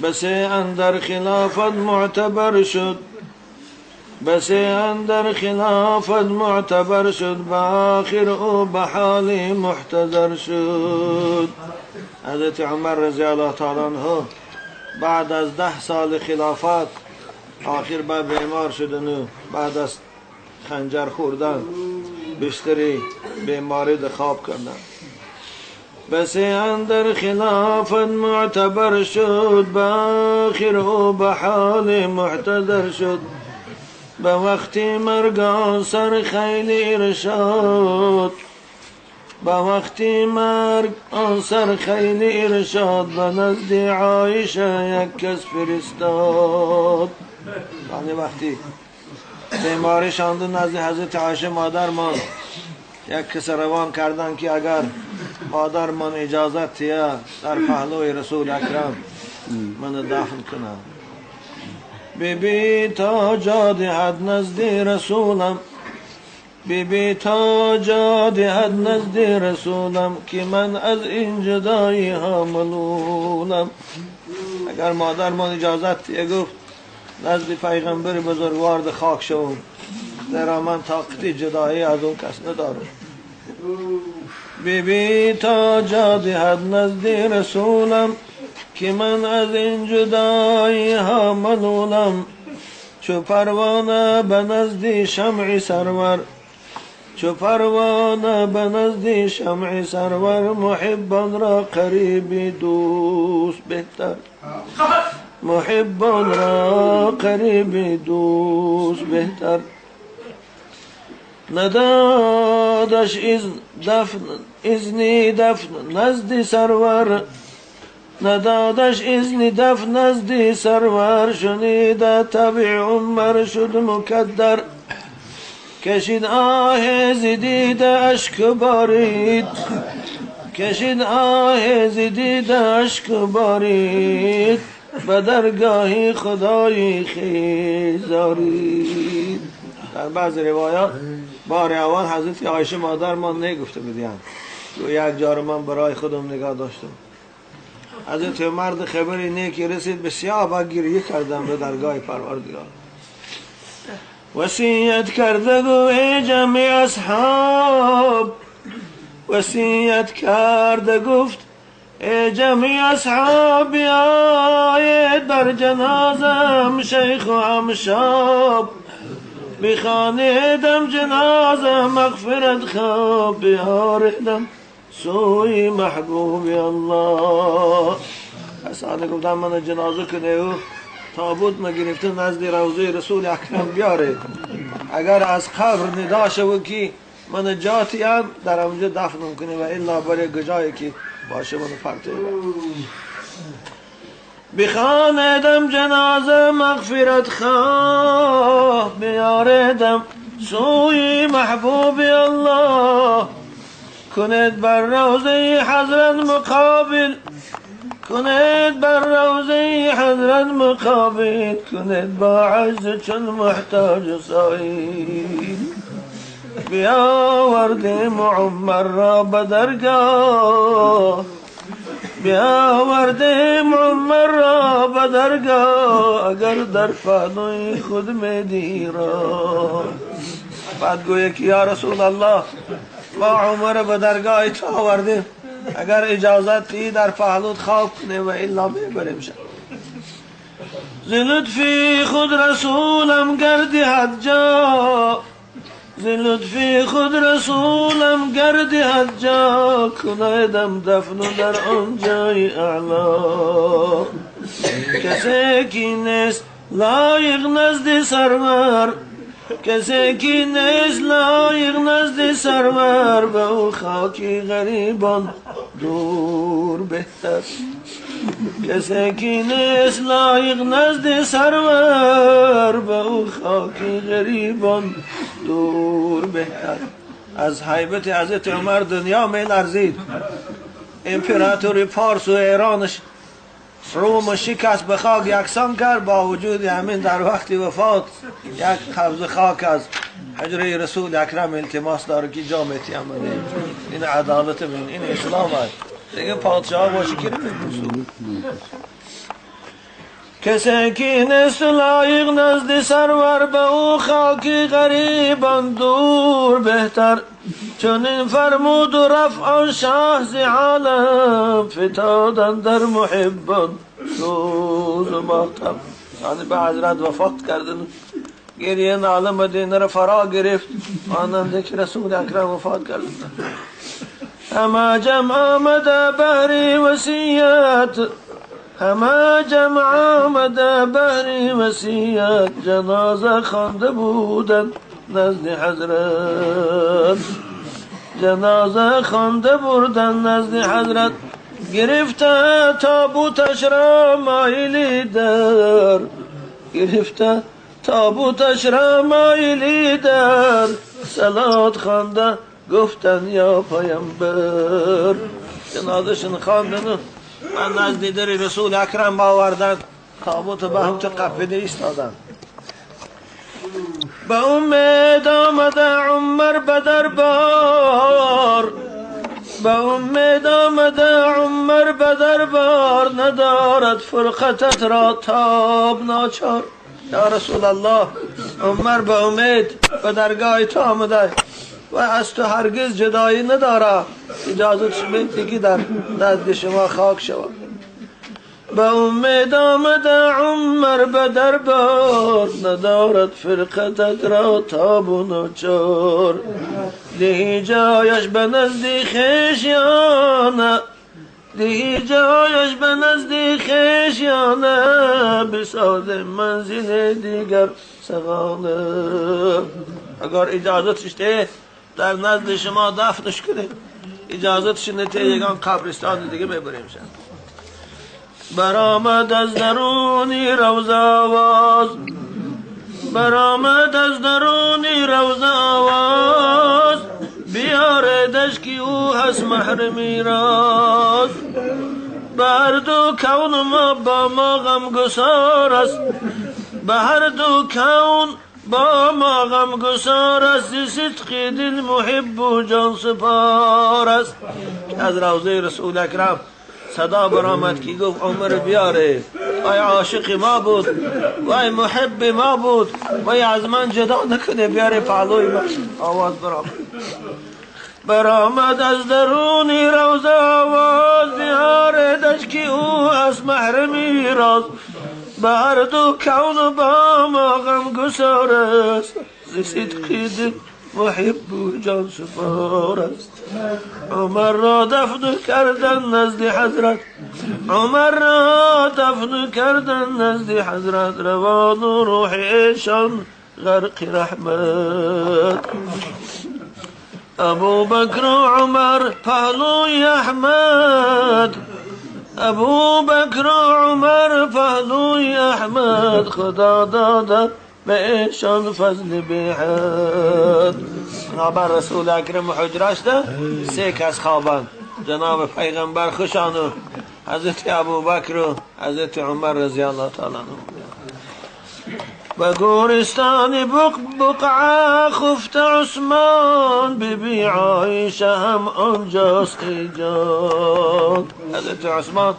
بسی اندر خلافت معتبر شد، بسی اندر خلافت معتبر شد، به آخر او به حالی محتضر شد. حضرت عمر رضی الله تعالی عنه بعد از 10 سال خلافت آخر به بیمار شدن و بعد از خنجر خوردن بیشتری بیماری ده خواب کردن. بسی اندر خلافت معتبر شد، به آخر او به حال محتضر شد. به وقتی مرگ آن سر خیلی ارشاد، به وقتی مرگ آن سر خیلی ارشاد، به نزد عایشه یک کس فرستاد. یعنی وقتی بیماری شاند نزد حضرت عایشه مادر من یک کس روان کردن که اگر مادر من اجازت تیه در پهلوی رسول اکرم من دفن کنم. بی بی تا جا دهد نزد رسولم، بی بی تا جا دهد نزد رسولم، که من از این جدایی ها ملولم. اگر مادر من اجازت تیه گفت نزد پیغمبر بزرگوار خاک شوم، زیرا من طاقت جدایی از اون کس ندارم. بی بی تا جا دهد نزد رسولم، که من از این جدایی ها ملولم. چو پروانه به نزد شمع سرور، چو پروانه به نزد شمع سرور، محبان را قریب دوست بهتر، محبان را قریب دوست بهتر. ندادش اذنی دفن نزد سرور، ندادش اذنی دفن نزد سرور، شنیده طبع عمر شد مکدر. کشید آه زدید اشک بارید، کشید آه زدید اشک بارید، به درگاه خدای خیزارید. در بعض روایات بار اول حضرت عایشه مادر من نگفته بودیم، یک جا رو من برای خودم نگاه داشتم. حضرت مرد خبری نیکی رسید، بسیار گریه کردم به درگاه پروردگار. وصیت کرده گو ای جمع اصحاب، وصیت کرده گفت ای جمع اصحاب، بیایید در جنازم شیخ و همشاب، بخانیدم جنازه مغفرت خواب، بیاریدم سوی محبوب الله. اصلا گفتم من جنازه کنه و تابوت ما گرفته نزد روضه رسول اکرم بیاره، اگر از قبر ندا شود که من جاتی هم در اونجا دفنم کنه، و الا برای جایی که باشه من پرته. بخاندم جنازه مغفرت خواه، بیاریدم سوی محبوب الله. کنید بر روضه حضرت مقابل، کنید بر روضه حضرت مقابل، کنید با عجز چون محتاج سائل. بیاوردیم عمر را به درگاه، بیاوردیم عمر را به درگاه، اگر در فانوی خود میدی را. بعد گویه که یا رسول الله ما عمر به درگاه تو آوردیم، اگر اجازتی در پهلوت خواب کنه و الا میبریم شد. ز لطفی خود رسولم گردی حد جا، ز لطفی خود رسولم گردی حد جا، کنیدم دفن در آن جای اعلا. کسی کی نیست لایق نزد سرور، کسی کی نیست لایق نزد سرور، به او خاکی غریبان دور بهتر. کسی کی نیست لایق نزد سرور، به او خاکی غریبان دور بهتر. از هیبت حضرت عمر دنیا می لرزید. امپراتوری پارس و ایرانش روم شکست به خاک یکسان کرد، با وجود همین در وقت وفات یک قبض خاک از حجره رسول اکرم التماس داره که جا میتیم. این عدالت من، این اسلام است دیگه. پادشاه باشی که نمی‌پرسو. کسی که نیست لایق نزد سرور به او خاکی غریبان دور بهتر چون این فرمود و رفع آن شاه ز عالم فتادن در محبان سوز و ماتم. یعنی به حضرت وفات کردن گریه ناله مدینه را فرا گرفت ماننده که رسول اکرم وفات کردن. همه جمع آمده بهر وصیت همه جمع آمده بهر وصیت جنازه خوانده بودن نزد حضرت جنازه خوانده بردن نزد حضرت گرفته تابوتش را مایلی در گرفته تابوتش را مایلی در صلات خوانده گفتن یا پیامبر. جنازه‌شون خواندن من نزد در رسول اکرم آوردن تابوت به همت قفله ایستادن. به امید آمده عمر به دربار به امید آمده عمر به دربار ندارد فرقتت را تاب ناچار. یا رسول الله عمر به امید به درگاه تو آمده و از تو هرگز جدایی نداره اجازه شمیدی که در نزد شما خاک شود. به امید آمده عمر به دربار ندارد فرقتت را تاب و ناچار. دهی جایش به نزد خویش یا نه دهی جایش به نزد خویش یا نه بساز منزل دیگر سغانه. اگر اجازتش ده در نزد شما دفنش کنه اجازتش نته یگان قبرستان دیگه ببریم شد. برآمد از درونی روضه آواز برآمد از درونی روضه آواز بیاردش که او هست محرمی راز. به هر دو کون ما با ما غمگسار است به هر دو کون با ما غمگسار است صدق دل محب و جان سپار است. از روضه رسول اکرم صدا برآمد که گفت عمر بیاره وای عاشق ما بود وای محب ما بود وای از من جدا نکنه بیاره پهلوی من. آواز برآمد از درونی روضه آواز بیاردش که او از محرمی راز. به هر دو کون با ما غمگسار است ز صدق دل محب و جان سپار است. عمر را دفن کردن نزد حضرت عمر را دفن کردن نزد حضرت روان و روح ایشان غرق رحمت. ابو بکر و عمر پهلوی احمد ابو بکر و عمر پهلوی احمد خدا داده به ایشان فضل بیحد. بنابر رسول اکرم حجرش ده سه کس خوابند جناب پیغمبر خوشانو حضرت ابو بکر و حضرت عمر رضی الله تعالی عنه. و گورستان بقعه خفت عثمان بی عایشه هم آنجاست ایجاد. حضرت عثمان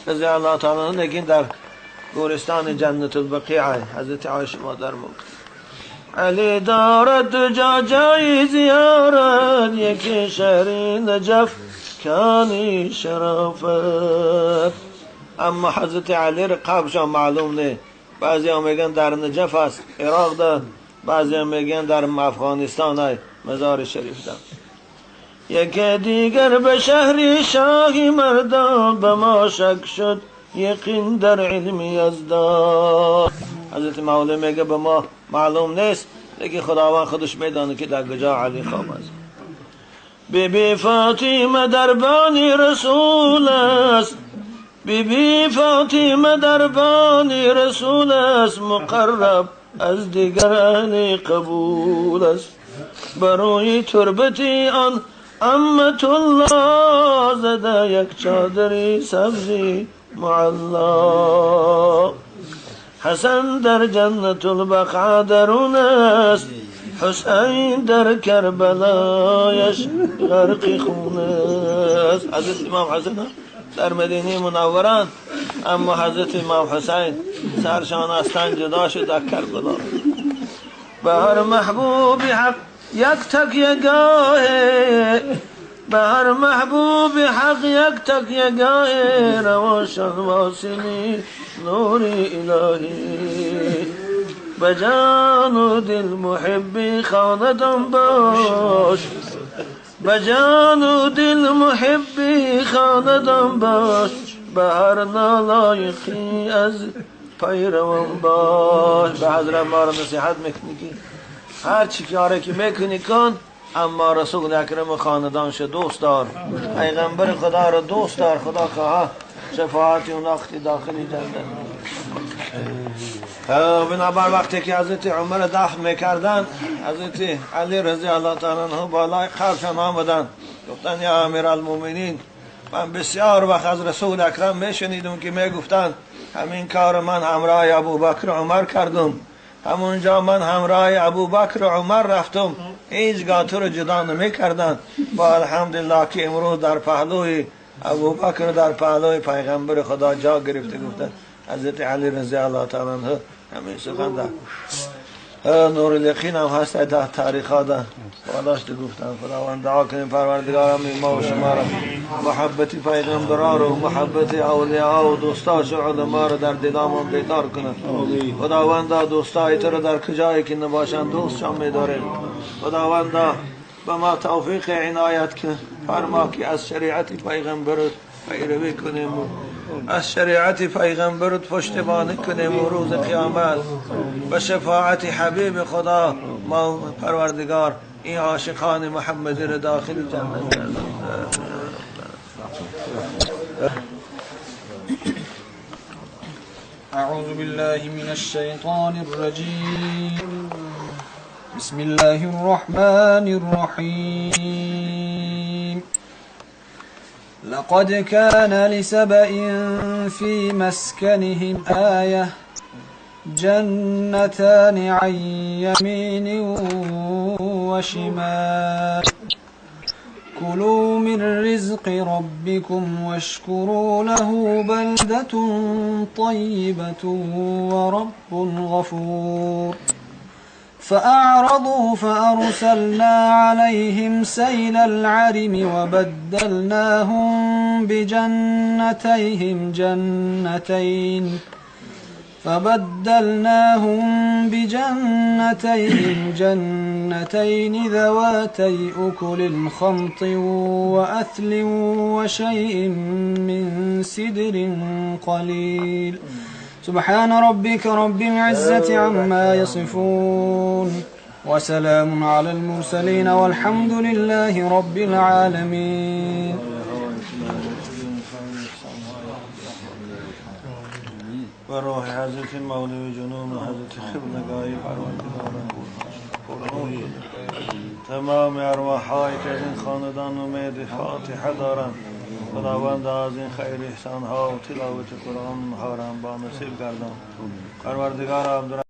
رضی الله تعالی عنه نگین در گورستان جنت البقیعه حضرت عایشه مادر موقع. علی دارد دو جای زیارت یکی شهر نجف کانی شرافت. اما حضرت علی را قبرشان معلوم نه. بعضی ها میگن در نجف است عراق ده بعضی ها میگن در افغانستان های مزار شریف ده. یکی دیگر به شهر شاهی مردان به ما شک شد یقین در علم یزدان. حضرت مولا میگه به ما معلوم نیست لیکن خداوند خودش میدانه که در کجا علی خواب است. بی بی فاطمه دربانی رسول است بی بی فاطمه دربانی رسول است مقرب از دیگر اهل قبول است. بروی تربتی آن امت الله زده یک چادری سبزی معلا. حسن در جنت البقعه درون است حسین در کربلایش غرق خون است. حضرت امام حسن در مدینه منوران اما حضرت امام حسین سرشان از تن جدا شد در کربلا. به هر محبوب حق یک تکیه گاهه، به هر محبوب حق یک تکیه گاهه، رواشن واصلی نوری الهی. به جان و دل محبی خاندان باش، به جان و دل محبی خاندان باش، به هر نالایقی از پیروان باش. به حضرت ما را نصیحت میکنی که هر چی کاره که میکنی کن، اما رسول اکرم خاندانش دوست دار، پیغمبر خدا را دوست دار. خدا خواه شفاعتی اون وقتی داخلی جنت. بنابر وقتی که حضرت عمر دفن میکردن، حضرت علی رضی الله تعالی عنه بالای قبرشان آمدن، گفتن یا امیر المومنین، من بسیار وقت از رسول اکرم میشنیدم که میگفتن همین کار من همراه ابوبکر و عمر کردم، همونجا من همراه ابوبکر و عمر رفتم، هیچگاه تو رو جدا نمیکردن. با الحمدلله که امروز در پهلوی ابوبکر در پهلوی پیغمبر خدا جا گرفته. گفتن حضرت علی رضی الله تعالی عنه همین سخن در نور الیقین هم هست در تاریخ در داشت گفتن. خداوند دعا کنیم پروردگارم ما و شما را محبتی پیغمبران و محبت اولیاء و دوستاش و علما را در دلامون بیدار کنه. خداوند دوستای تو را در کجایی که نباشند دوستشان می‌داره. خداوند به ما توفیق عنایت که فرما که از شریعت پیغمبرت پیروی کنیم، از شریعت پیغمبرت پشتیبانی کنیم و روز قیامت به شفاعت حبیب خدا ما پروردگار این عاشقان محمدی را داخل جنت کردیم. اعوذ بالله من الشیطان الرجیم. بسم الله الرحمن الرحیم. لقد كان لسبإ في مسكنهم آية جنتان عن يمين وشمال كلوا من رزق ربكم واشكروا له بلدة طيبة ورب غفور. فأعرضوا فأرسلنا عليهم سيل العرم وبدلناهم بجنتين جنتين ذواتي أكل خمط وأثل وشيء من سدر قليل. سبحان ربك رب العزة عما يصفون وسلام على المرسلين والحمد لله رب العالمين. و روح حضرت مولوی جنوب و حضرت خبرنگاهی پروردگاران تمام ارواحایی که از این خاندان امید فاتحه دارند، خداوند از این خیر احسان ها و تلاوت قرآن ها را با نصیب گردان. پروردگار عبدالرحمن